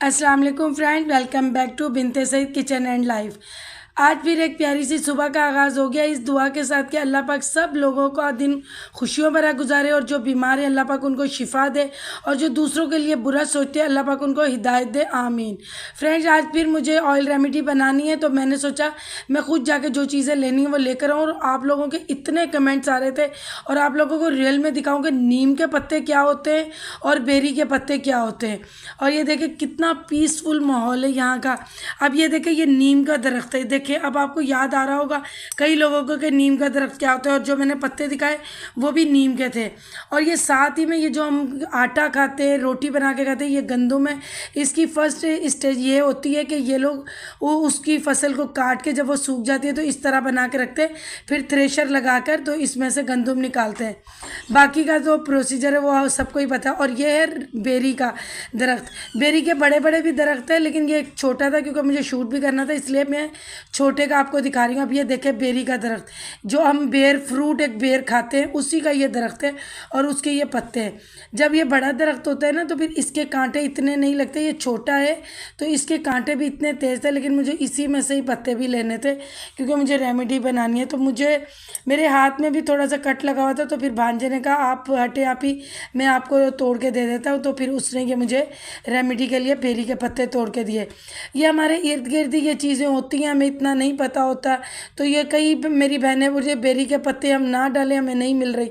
अस्सलाम वालेकुम friend, welcome back to Binte Saeed kitchen and life. आज फिर एक प्यारी सी सुबह का आगाज़ हो गया इस दुआ के साथ कि अल्लाह पाक सब लोगों का दिन खुशियों भरा गुजारे और जो बीमार है अल्लाह पाक उनको शिफा दे और जो दूसरों के लिए बुरा सोचते हैं अल्लाह पाक उनको हिदायत दे, आमीन। फ्रेंड्स, आज फिर मुझे ऑयल रेमेडी बनानी है तो मैंने सोचा मैं खुद जाके जो चीज़ें लेनी है वो लेकर आऊँ। और आप लोगों के इतने कमेंट्स आ रहे थे और आप लोगों को रियल में दिखाऊँ कि नीम के पत्ते क्या होते हैं और बेरी के पत्ते क्या होते हैं। और ये देखिए कितना पीसफुल माहौल है यहाँ का। अब ये देखिए ये नीम का दरख्त है। देखिए अब आपको याद आ रहा होगा कई लोगों को कि नीम का दरख्त क्या होता है, और जो मैंने पत्ते दिखाए वो भी नीम के थे। और ये साथ ही में ये जो हम आटा खाते हैं, रोटी बना के खाते हैं, ये गंदुम है। इसकी फर्स्ट स्टेज ये होती है कि ये लोग वो उसकी फसल को काट के जब वो सूख जाती है तो इस तरह बना के रखते हैं, फिर थ्रेशर लगाकर तो इसमें से गंदुम निकालते हैं। बाकी का जो प्रोसीजर है वो सबको ही पता है। और ये है बेरी का दरख्त। बेरी के बड़े बड़े भी दरख्त है लेकिन ये एक छोटा था क्योंकि मुझे शूट भी करना था, इसलिए मैं छोटे का आपको दिखा रही हूँ। अब ये देखें बेरी का दरख्त, जो हम बेर फ्रूट एक बेर खाते हैं उसी का ये दरख्त है और उसके ये पत्ते हैं। जब ये बड़ा दरख्त होता है ना तो फिर इसके कांटे इतने नहीं लगते, ये छोटा है तो इसके कांटे भी इतने तेज़ थे, लेकिन मुझे इसी में से ही पत्ते भी लेने थे क्योंकि मुझे रेमेडी बनानी है। तो मुझे मेरे हाथ में भी थोड़ा सा कट लगा हुआ था तो फिर भांजे ने कहा आप हटे आप ही, मैं आपको तोड़ के दे देता हूँ। तो फिर उसने ये मुझे रेमेडी के लिए बेरी के पत्ते तोड़ के दिए। ये हमारे इर्द गिर्द ये चीज़ें होती हैं, हमें इतना नहीं पता होता। तो ये कई मेरी बहनें मुझे बेरी के पत्ते हम ना डालें, हमें नहीं मिल रही,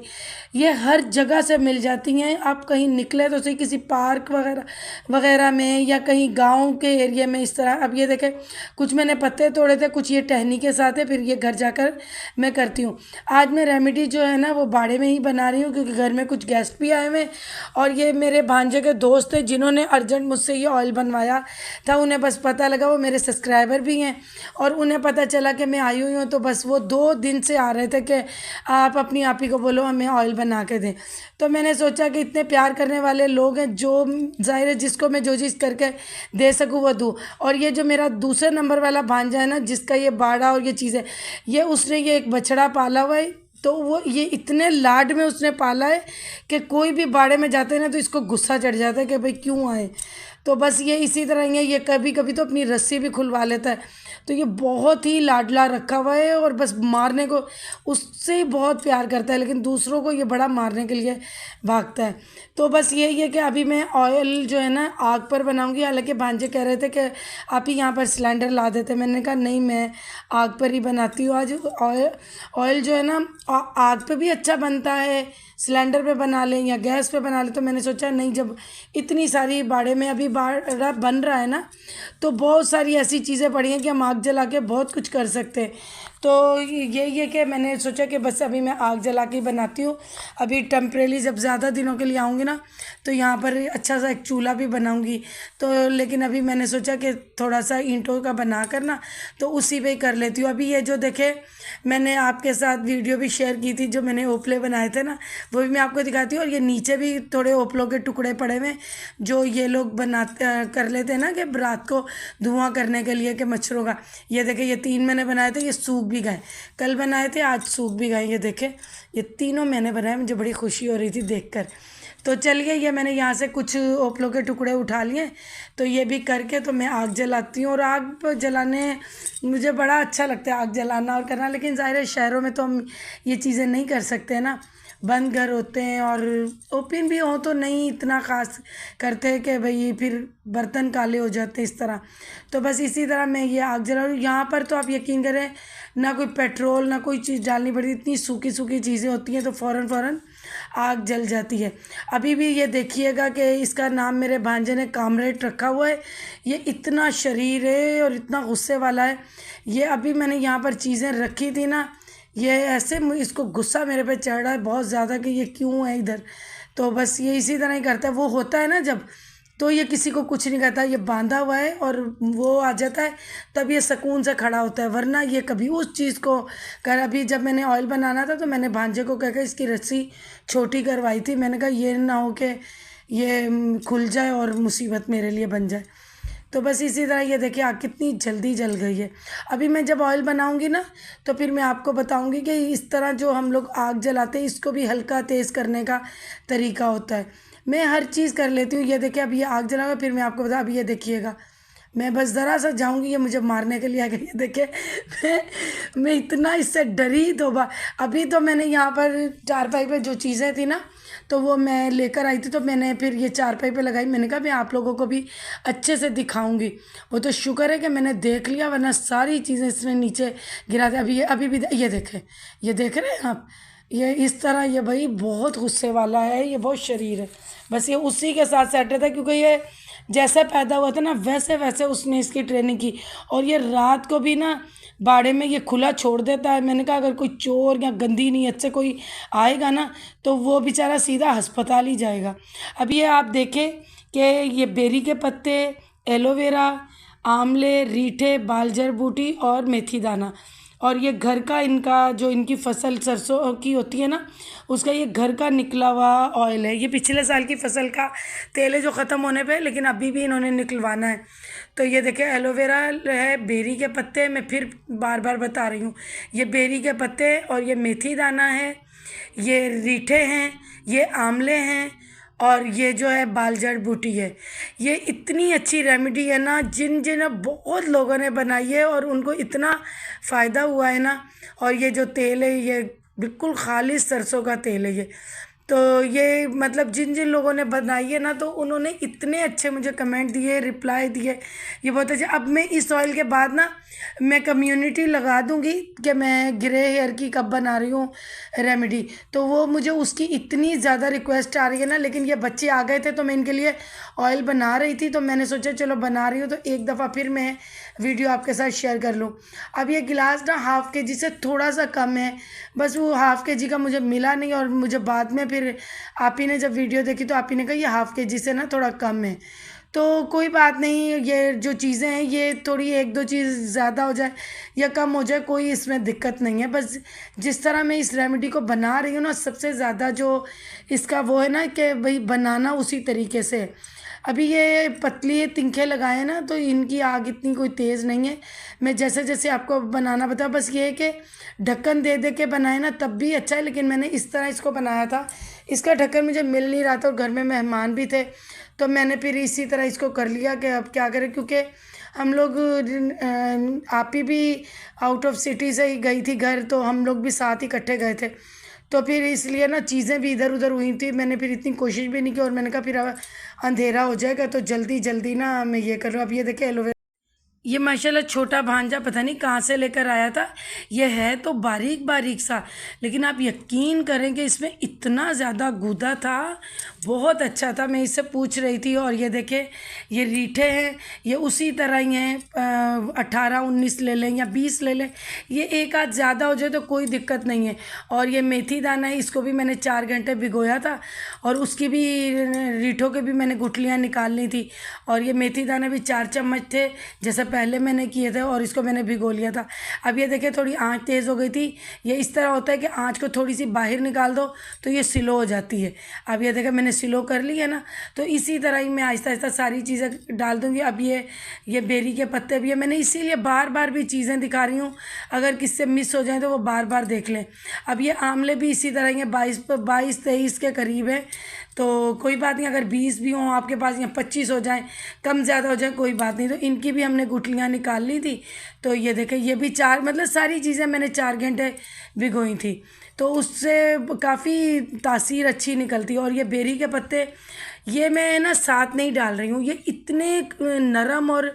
ये हर जगह से मिल जाती हैं। आप कहीं निकले तो सही किसी पार्क वगैरह वगैरह में या कहीं गांव के एरिया में इस तरह। अब ये देखें कुछ मैंने पत्ते तोड़े थे, कुछ ये टहनी के साथ है, फिर ये घर जाकर मैं करती हूँ। आज मैं रेमेडी जो है ना वो बाड़े में ही बना रही हूँ क्योंकि घर में कुछ गेस्ट भी आए हुए हैं और ये मेरे भांजे के दोस्त हैं जिन्होंने अर्जेंट मुझसे ये ऑयल बनवाया था। उन्हें बस पता लगा, वो मेरे सब्सक्राइबर भी हैं और उन्हें पता चला कि मैं आई हुई हूँ तो बस वो 2 दिन से आ रहे थे कि आप अपनी आप ही को बोलो हमें ऑयल बना के दें। तो मैंने सोचा कि इतने प्यार करने वाले लोग हैं, जो ज़ाहिर है जिसको मैं जो चीज़ करके दे सकूँ वो दूँ। और ये जो मेरा दूसरे नंबर वाला भांजा है ना जिसका ये बाड़ा और ये चीज़ें, ये उसने ये एक बछड़ा पाला हुआ है, तो वो ये इतने लाड में उसने पाला है कि कोई भी बाड़े में जाते हैं ना तो इसको गुस्सा चढ़ जाता है कि भाई क्यों आए। तो बस ये इसी तरह ही है, ये कभी कभी तो अपनी रस्सी भी खुलवा लेता है। तो ये बहुत ही लाडला रखा हुआ है और बस मारने को उससे ही बहुत प्यार करता है, लेकिन दूसरों को ये बड़ा मारने के लिए भागता है। तो बस यही है कि अभी मैं ऑयल जो है ना आग पर बनाऊंगी। हालांकि भांजे कह रहे थे कि आप ही यहाँ पर सिलेंडर ला देते, मैंने कहा नहीं मैं आग पर ही बनाती हूँ आज। ऑयल ऑयल जो है ना आग पे भी अच्छा बनता है, सिलेंडर पे बना लें या गैस पे बना लें। तो मैंने सोचा नहीं, जब इतनी सारी बाड़े में अभी बाड़ा बन रहा है ना तो बहुत सारी ऐसी चीज़ें पड़ी हैं कि हम आग जला के बहुत कुछ कर सकते हैं। तो यही है कि मैंने सोचा कि बस अभी मैं आग जला के ही बनाती हूँ। अभी टेम्परेली जब ज़्यादा दिनों के लिए आऊँगी ना तो यहाँ पर अच्छा सा एक चूल्हा भी बनाऊँगी। तो लेकिन अभी मैंने सोचा कि थोड़ा सा ईंटों का बना कर ना तो उसी पे ही कर लेती हूँ। अभी ये जो देखे मैंने आपके साथ वीडियो भी शेयर की थी, जो मैंने ओपले बनाए थे ना वो भी मैं आपको दिखाती हूँ। और ये नीचे भी थोड़े ओपलों के टुकड़े पड़े हुए जो ये लोग बनाते कर लेते हैं ना कि रात को धुआं करने के लिए कि मच्छरों का। ये देखे ये 3 मैंने बनाए थे, ये सूख भी गए, कल बनाए थे आज सूख भी गए। ये देखे ये तीनों मैंने बनाए, मुझे बड़ी खुशी हो रही थी देखकर। तो चलिए ये मैंने यहाँ से कुछ ओपलों के टुकड़े उठा लिए, तो ये भी करके तो मैं आग जलाती हूँ। और आग जलाने मुझे बड़ा अच्छा लगता है, आग जलाना और करना। लेकिन ज़ाहिर है शहरों में तो हम ये चीज़ें नहीं कर सकते ना, बंद घर होते हैं और ओपन भी हो तो नहीं इतना ख़ास करते कि भाई फिर बर्तन काले हो जाते इस तरह। तो बस इसी तरह मैं ये आग जला रही हूँ। यहाँ पर तो आप यकीन करें ना कोई पेट्रोल ना कोई चीज़ डालनी पड़ती, इतनी सूखी सूखी चीज़ें होती हैं तो फ़ौरन फ़ौरन आग जल जाती है। अभी भी ये देखिएगा कि इसका नाम मेरे भांजे ने कामरेड रखा हुआ है। ये इतना शरीर है और इतना गुस्से वाला है। ये अभी मैंने यहाँ पर चीज़ें रखी थी ना, ये ऐसे इसको गुस्सा मेरे पे चढ़ रहा है बहुत ज़्यादा कि ये क्यों है इधर। तो बस ये इसी तरह ही करता है, वो होता है ना जब, तो ये किसी को कुछ नहीं कहता, ये बांधा हुआ है और वो आ जाता है तब ये सुकून से खड़ा होता है, वरना ये कभी उस चीज़ को कर। अभी जब मैंने ऑयल बनाना था तो मैंने भांजे को कह के इसकी रस्सी छोटी करवाई थी। मैंने कहा ये ना हो कि ये खुल जाए और मुसीबत मेरे लिए बन जाए। तो बस इसी तरह ये देखिए आग कितनी जल्दी जल गई है। अभी मैं जब ऑयल बनाऊंगी ना तो फिर मैं आपको बताऊंगी कि इस तरह जो हम लोग आग जलाते हैं इसको भी हल्का तेज़ करने का तरीका होता है। मैं हर चीज़ कर लेती हूँ। ये देखिए अब ये आग जला, फिर मैं आपको बता, अभी ये देखिएगा, मैं बस ज़रा सा जाऊंगी ये मुझे मारने के लिए आ गई। ये देखिए मैं इतना इससे डरी तो अभी तो मैंने यहाँ पर चारपाई पे जो चीज़ें थी ना, तो वो मैं लेकर आई थी, तो मैंने फिर ये चारपाई पे लगाई। मैंने कहा मैं आप लोगों को भी अच्छे से दिखाऊंगी। वो तो शुक्र है कि मैंने देख लिया, वरना सारी चीज़ें इसने नीचे गिरा दी। अभी भी ये देखें, ये देख रहे हैं आप, ये इस तरह, ये भाई बहुत गुस्से वाला है, ये बहुत शरीर है। बस ये उसी के साथ सेट रहता है, क्योंकि ये जैसे पैदा हुआ था ना वैसे वैसे उसने इसकी ट्रेनिंग की। और ये रात को भी ना बाड़े में ये खुला छोड़ देता है। मैंने कहा अगर कोई चोर या गंदी नीयत से कोई आएगा ना, तो वो बेचारा सीधा अस्पताल ही जाएगा। अब ये आप देखें कि ये बेरी के पत्ते, एलोवेरा, आंवले, रीठे, बालजर बूटी और मेथी दाना, और ये घर का इनका जो इनकी फसल सरसों की होती है ना, उसका ये घर का निकला हुआ ऑयल है। ये पिछले साल की फसल का तेल है जो ख़त्म होने पे, लेकिन अभी भी इन्होंने निकलवाना है। तो ये देखिए एलोवेरा है, बेरी के पत्ते, मैं फिर बार बार बता रही हूँ, ये बेरी के पत्ते, और ये मेथी दाना है, ये रीठे हैं, ये आंवले हैं, और ये जो है बालजड़ बूटी है। ये इतनी अच्छी रेमेडी है ना, जिन जिन बहुत लोगों ने बनाई है और उनको इतना फ़ायदा हुआ है ना। और ये जो तेल है ये बिल्कुल खालिश सरसों का तेल है ये। तो ये मतलब जिन जिन लोगों ने बनाई है ना, तो उन्होंने इतने अच्छे मुझे कमेंट दिए, रिप्लाई दिए, ये बहुत अच्छे। अब मैं इस ऑयल के बाद ना मैं कम्युनिटी लगा दूंगी कि मैं ग्रे हेयर की कब बना रही हूँ रेमेडी, तो वो मुझे उसकी इतनी ज़्यादा रिक्वेस्ट आ रही है ना। लेकिन ये बच्चे आ गए थे तो मैं इनके लिए ऑयल बना रही थी, तो मैंने सोचा चलो बना रही हूँ तो एक दफ़ा फिर मैं वीडियो आपके साथ शेयर कर लूँ। अब ये गिलास ना हाफ़ के जी से थोड़ा सा कम है, बस वो हाफ़ के जी का मुझे मिला नहीं। और मुझे बाद में फिर आप ही ने जब वीडियो देखी तो आप ही ने कहा ये हाफ़ के जी से ना थोड़ा कम है। तो कोई बात नहीं, ये जो चीज़ें हैं ये थोड़ी एक दो चीज़ ज़्यादा हो जाए या कम हो जाए, कोई इसमें दिक्कत नहीं है। बस जिस तरह मैं इस रेमेडी को बना रही हूँ ना, सबसे ज़्यादा जो इसका वो है ना कि भाई बनाना उसी तरीके से है। अभी ये पतली तिनके लगाए हैं ना, तो इनकी आग इतनी कोई तेज़ नहीं है। मैं जैसे जैसे आपको बनाना बताया, बस ये है कि ढक्कन दे दे के बनाए ना तब भी अच्छा है, लेकिन मैंने इस तरह इसको बनाया था। इसका ढक्कन मुझे मिल नहीं रहा था और घर में मेहमान भी थे, तो मैंने फिर इसी तरह इसको कर लिया कि अब क्या करें, क्योंकि हम लोग आप ही भी आउट ऑफ सिटी से ही गई थी घर, तो हम लोग भी साथ ही इकट्ठे गए थे। तो फिर इसलिए ना चीज़ें भी इधर उधर हुई थी, मैंने फिर इतनी कोशिश भी नहीं की। और मैंने कहा फिर अब अंधेरा हो जाएगा तो जल्दी जल्दी ना मैं ये कर लूँ। अब ये देखिए एलोवेरा, ये माशाल्लाह छोटा भांजा पता नहीं कहाँ से लेकर आया था। ये है तो बारीक बारीक सा, लेकिन आप यकीन करें कि इसमें इतना ज़्यादा गूदा था, बहुत अच्छा था। मैं इससे पूछ रही थी। और ये देखें ये रीठे हैं, ये उसी तरह ही हैं, 18-19 ले लें या 20 ले लें, ये एक आध ज़्यादा हो जाए तो कोई दिक्कत नहीं है। और ये मेथी दाना है, इसको भी मैंने 4 घंटे भिगोया था, और उसकी भी रीठों के भी मैंने गुठलियाँ निकाल ली थी। और ये मेथी दाने भी 4 चम्मच थे जैसे पहले मैंने किए थे, और इसको मैंने भिगो लिया था। अब ये देखिए थोड़ी आंच तेज़ हो गई थी। ये इस तरह होता है कि आंच को थोड़ी सी बाहर निकाल दो तो ये स्लो हो जाती है। अब ये देखिए मैंने स्लो कर ली है ना, तो इसी तरह ही मैं आहिस्ता आहिस्ता सारी चीज़ें डाल दूँगी। अब ये बेरी के पत्ते भी है, मैंने इसीलिए बार बार भी चीज़ें दिखा रही हूँ, अगर किससे मिस हो जाए तो वो बार बार देख लें। अब ये आंवले भी इसी तरह ही 22-23 के करीब है, तो कोई बात नहीं, अगर 20 भी हों आपके पास या 25 हो जाएं, कम ज़्यादा हो जाए कोई बात नहीं। तो इनकी भी हमने गुठलियाँ निकाल ली थी। तो ये देखें ये भी 4 मतलब सारी चीज़ें मैंने 4 घंटे भिगोई थी, तो उससे काफ़ी तासीर अच्छी निकलती। और ये बेरी के पत्ते ये मैं ना साथ नहीं डाल रही हूँ, ये इतने नरम और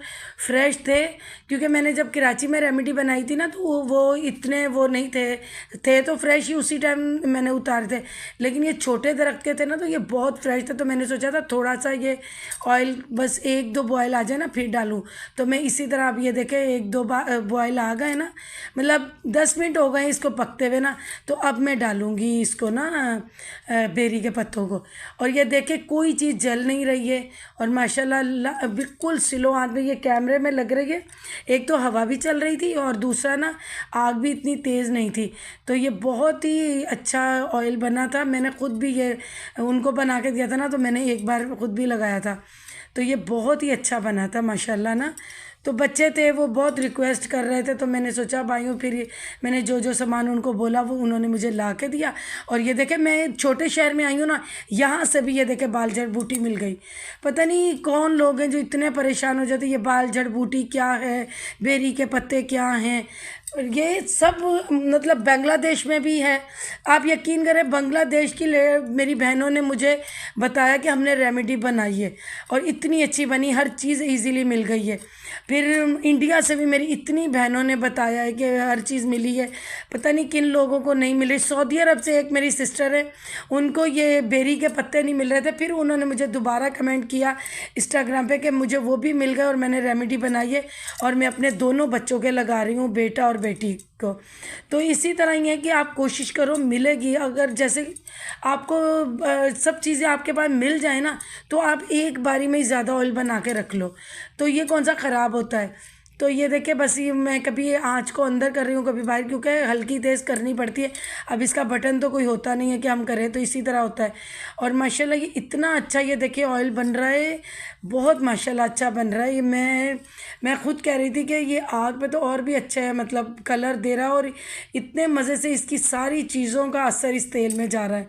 फ्रेश थे, क्योंकि मैंने जब कराची में रेमेडी बनाई थी ना, तो वो इतने वो नहीं थे तो फ्रेश ही उसी टाइम मैंने उतारे थे। लेकिन ये छोटे दरख्त के थे ना, तो ये बहुत फ्रेश थे, तो मैंने सोचा था थोड़ा सा ये ऑयल बस 1-2 बॉयल आ जाए ना फिर डालूँ। तो मैं इसी तरह अब ये देखें 1-2 बॉयल आ गए ना, मतलब 10 मिनट हो गए इसको पकते हुए ना, तो अब मैं डालूँगी इसको ना बेरी के पत्तों को। और ये देखें कोई चीज़ जल नहीं रही है, और माशाल्लाह बिल्कुल स्लो आंच में ये कैमरे में लग रही है। एक तो हवा भी चल रही थी और दूसरा ना आग भी इतनी तेज़ नहीं थी। तो ये बहुत ही अच्छा ऑयल बना था। मैंने ख़ुद भी ये उनको बना के दिया था ना, तो मैंने एक बार ख़ुद भी लगाया था, तो ये बहुत ही अच्छा बना था माशाल्लाह ना। तो बच्चे थे वो बहुत रिक्वेस्ट कर रहे थे, तो मैंने सोचा भाइयों फिर मैंने जो जो सामान उनको बोला वो उन्होंने मुझे ला के दिया। और ये देखे मैं छोटे शहर में आई हूँ ना, यहाँ से भी ये देखे बाल जड़ बूटी मिल गई। पता नहीं कौन लोग हैं जो इतने परेशान हो जाते, ये बाल जड़ बूटी क्या है, बेरी के पत्ते क्या हैं, और ये सब मतलब बांग्लादेश में भी है। आप यकीन करें बांग्लादेश की मेरी बहनों ने मुझे बताया कि हमने रेमेडी बनाई है और इतनी अच्छी बनी, हर चीज़ इजीली मिल गई है। फिर इंडिया से भी मेरी इतनी बहनों ने बताया है कि हर चीज़ मिली है, पता नहीं किन लोगों को नहीं मिली। सऊदी अरब से एक मेरी सिस्टर है, उनको ये बेरी के पत्ते नहीं मिल रहे थे, फिर उन्होंने मुझे दोबारा कमेंट किया इंस्टाग्राम पे कि मुझे वो भी मिल गए और मैंने रेमेडी बनाई है और मैं अपने दोनों बच्चों के लगा रही हूँ, बेटा और बेटी को। तो इसी तरह ही है कि आप कोशिश करो, मिलेगी। अगर जैसे आपको सब चीज़ें आपके पास मिल जाए ना, तो आप एक बारी में ही ज़्यादा ऑयल बना के रख लो, तो ये कौन सा ख़राब होता है। तो ये देखिए बस ये मैं कभी आँच को अंदर कर रही हूँ कभी बाहर, क्योंकि हल्की तेज़ करनी पड़ती है। अब इसका बटन तो कोई होता नहीं है कि हम करें, तो इसी तरह होता है। और माशाल्लाह ये इतना अच्छा, ये देखिए ऑयल बन रहा है, बहुत माशाल्लाह अच्छा बन रहा है। ये मैं खुद कह रही थी कि ये आग पे तो और भी अच्छा है, मतलब कलर दे रहा है और इतने मज़े से इसकी सारी चीज़ों का असर इस तेल में जा रहा है।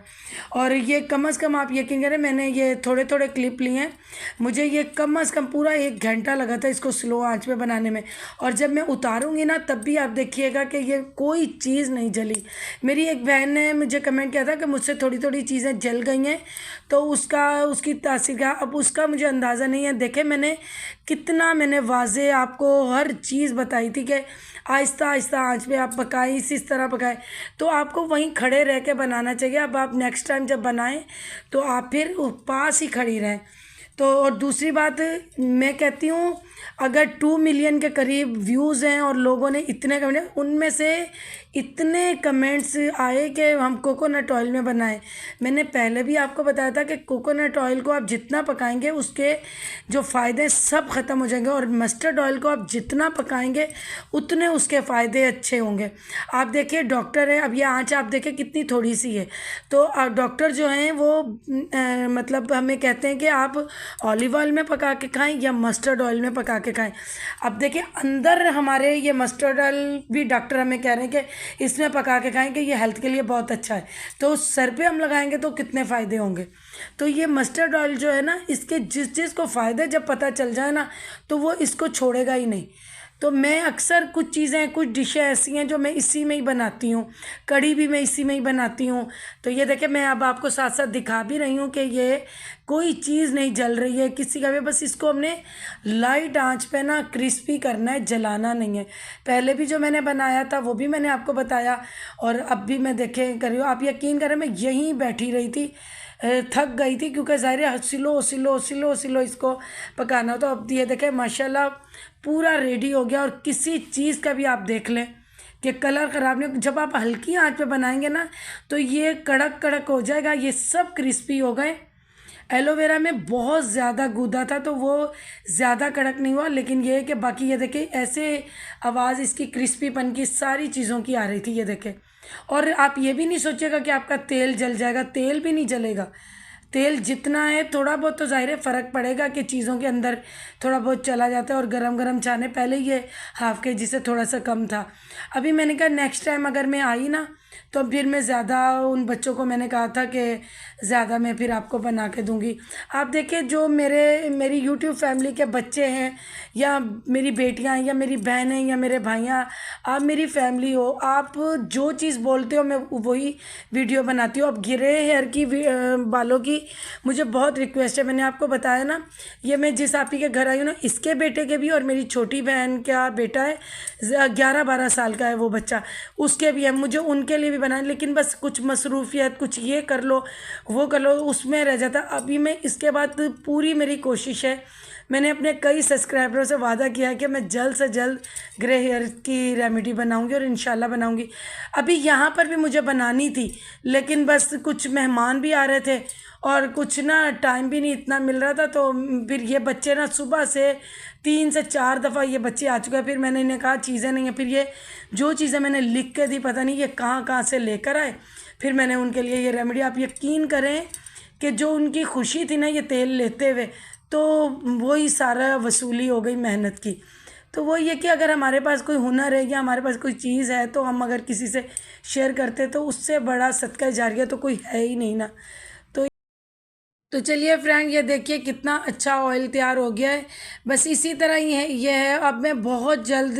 और ये कम अज़ कम आप यकीन करें, मैंने ये थोड़े थोड़े क्लिप लिए हैं, मुझे ये कम अज़ कम पूरा 1 घंटा लगा था इसको स्लो आंच पे बनाने में। और जब मैं उतारूंगी ना तब भी आप देखिएगा कि ये कोई चीज़ नहीं जली। मेरी एक बहन ने मुझे कमेंट किया था कि मुझसे थोड़ी थोड़ी चीज़ें जल गई हैं, तो उसकी तासीर क्या, अब उसका मुझे अंदाज़ा नहीं है। देखे मैंने मैंने वाज़े आपको हर चीज़ बताई थी कि आहिस्ता आहिस्ता आंच पे आप पकाएं, इसी तरह पकाएं, तो आपको वहीं खड़े रह के बनाना चाहिए। अब आप नेक्स्ट टाइम जब बनाएं तो आप फिर पास ही खड़ी रहें। तो और दूसरी बात मैं कहती हूँ, अगर 2 मिलियन के करीब व्यूज़ हैं और लोगों ने इतने कमेंट, उनमें से इतने कमेंट्स आए कि हम कोकोनट ऑयल में बनाएं। मैंने पहले भी आपको बताया था कि कोकोनट ऑयल को आप जितना पकाएंगे उसके जो फ़ायदे सब ख़त्म हो जाएंगे, और मस्टर्ड ऑयल को आप जितना पकाएंगे उतने उसके फ़ायदे अच्छे होंगे। आप देखिए डॉक्टर है, अब ये आँच आप देखिए कितनी थोड़ी सी है, तो डॉक्टर जो हैं वो मतलब हमें कहते हैं कि आप ऑलिव ऑयल में पका के खाएं या मस्टर्ड ऑयल में पका के खाएं। अब देखिए अंदर हमारे ये मस्टर्ड ऑयल भी डॉक्टर हमें कह रहे हैं कि इसमें पका के खाएं कि ये हेल्थ के लिए बहुत अच्छा है, तो सर पे हम लगाएंगे तो कितने फ़ायदे होंगे। तो ये मस्टर्ड ऑयल जो है ना, इसके जिस को फ़ायदे जब पता चल जाए ना, तो वो इसको छोड़ेगा ही नहीं। तो मैं अक्सर कुछ चीज़ें, कुछ डिशें ऐसी हैं जो मैं इसी में ही बनाती हूँ, कढ़ी भी मैं इसी में ही बनाती हूँ। तो ये देखिए मैं अब आपको साथ साथ दिखा भी रही हूँ कि ये कोई चीज़ नहीं जल रही है किसी का भी, बस इसको हमने लाइट आंच पे ना क्रिस्पी करना है, जलाना नहीं है। पहले भी जो मैंने बनाया था वो भी मैंने आपको बताया, और अब भी मैं देखे कर रही हूँ। आप यकीन करें मैं यहीं बैठी रही थी, थक गई थी, क्योंकि ज़ाहिर है स्लो स्लो स्लो स्लो इसको पकाना हो। तो अब ये देखें माशाल्लाह पूरा रेडी हो गया। और किसी चीज़ का भी आप देख लें कि कलर ख़राब नहीं, जब आप हल्की आंच पे बनाएंगे ना तो ये कड़क कड़क हो जाएगा, ये सब क्रिस्पी हो गए। एलोवेरा में बहुत ज़्यादा गूदा था तो वो ज़्यादा कड़क नहीं हुआ, लेकिन ये है कि बाकी ये देखें ऐसे आवाज़ इसकी क्रिस्पीपन की सारी चीज़ों की आ रही थी, ये देखें। और आप ये भी नहीं सोचिएगा कि आपका तेल जल जाएगा, तेल भी नहीं जलेगा। तेल जितना है थोड़ा बहुत तो ज़ाहिर है फ़र्क पड़ेगा कि चीज़ों के अंदर थोड़ा बहुत चला जाता है। और गरम गरम छाने पहले ये हाफ़ के जी से थोड़ा सा कम था। अभी मैंने कहा नेक्स्ट टाइम अगर मैं आई ना तो फिर मैं ज़्यादा, उन बच्चों को मैंने कहा था कि ज़्यादा मैं फिर आपको बना के दूँगी। आप देखिए जो मेरी यूट्यूब फैमिली के बच्चे हैं, या मेरी बेटियां या मेरी बहनें या मेरे भाइयां, आप मेरी फैमिली हो, आप जो चीज़ बोलते हो मैं वही वीडियो बनाती हूँ। अब गिरे हेयर की बालों की मुझे बहुत रिक्वेस्ट है, मैंने आपको बताया ना, ये मैं जिस आपी के घर आई हूँ ना, इसके बेटे के भी, और मेरी छोटी बहन का बेटा है 11-12 साल का है वो बच्चा, उसके भी है, मुझे उनके लिए भी बनाए, लेकिन बस कुछ मसरूफियत, कुछ ये कर लो वो कर लो, उसमें रह जाता। अभी मैं इसके बाद पूरी मेरी कोशिश है, मैंने अपने कई सब्सक्राइबरों से वादा किया है कि मैं जल्द से जल्द ग्रे हेयर की रेमेडी बनाऊंगी, और इंशाल्लाह बनाऊंगी। अभी यहाँ पर भी मुझे बनानी थी, लेकिन बस कुछ मेहमान भी आ रहे थे और कुछ ना टाइम भी नहीं इतना मिल रहा था। तो फिर ये बच्चे ना सुबह से 3 से 4 दफ़ा ये बच्चे आ चुके हैं, फिर मैंने इन्हें कहा चीज़ें नहीं हैं, फिर ये जो चीज़ें मैंने लिख के दी पता नहीं ये कहाँ कहाँ से लेकर आए, फिर मैंने उनके लिए ये रेमेडी। आप यकीन करें कि जो उनकी खुशी थी ना ये तेल लेते हुए, तो वही सारा वसूली हो गई मेहनत की। तो वो ये कि अगर हमारे पास कोई हुनर है या हमारे पास कोई चीज़ है तो हम अगर किसी से शेयर करते तो उससे बड़ा सदका जारिया तो कोई है ही नहीं ना। तो चलिए फ्रेंड, ये देखिए कितना अच्छा ऑयल तैयार हो गया है। बस इसी तरह ही है ये है। अब मैं बहुत जल्द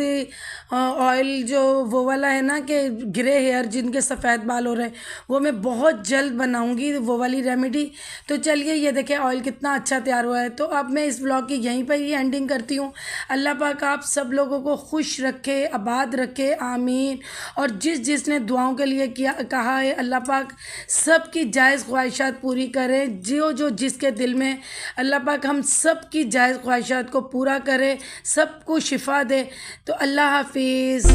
ऑयल जो वो वाला है ना कि ग्रे हेयर जिनके सफ़ेद बाल हो रहे हैं, वो मैं बहुत जल्द बनाऊंगी वो वाली रेमेडी। तो चलिए ये देखिए ऑयल कितना अच्छा तैयार हुआ है। तो अब मैं इस ब्लॉग की यहीं पर ही एंडिंग करती हूँ। अल्लाह पाक आप सब लोगों को खुश रखे, आबाद रखे, आमीन। और जिसने दुआओं के लिए किया कहा है, अल्लाह पाक सबकी जायज़ ख्वाहिशात पूरी करें। जो जिसके दिल में, अल्लाह पाक हम सब की जायज़ ख्वाहिशात को पूरा करे, सबको शिफा दे। तो अल्लाह हाफिज़।